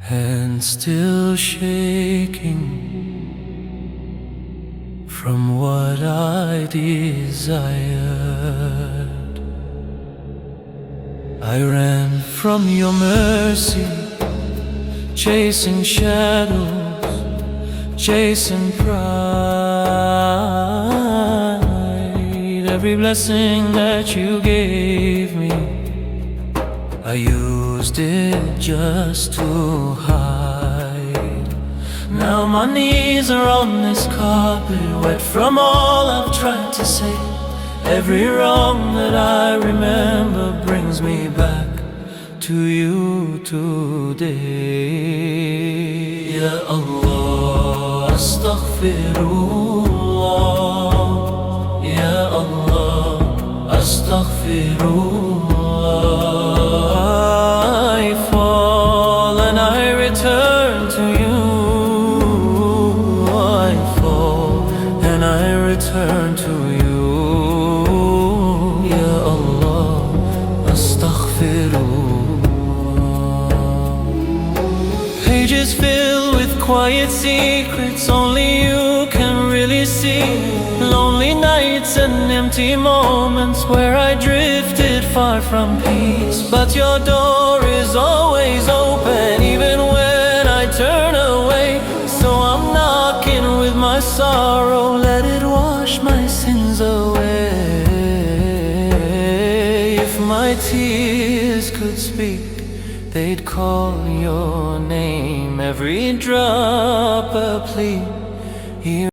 and still shaking from what I desired. I ran from your mercy, chasing shadows, chasing pride. Every blessing that you gave me, I used it just to hide. Now my knees are on this carpet, wet from all I've tried to say. Every wrong that I remember brings me back to you today. Ya Allah, astaghfirullah. Ya Allah, astaghfirullah. I fall and I return to you. I fall and I return to you. Ya Allah, astaghfirullah. Pages filled with quiet secrets only you can really see. Lonely nights and empty moments where I drifted far from peace. But your door is always open even when I turn away. So I'm knocking with my sorrow, let it wash my sins away. If my tears could speak, they'd call your name, every drop a plea.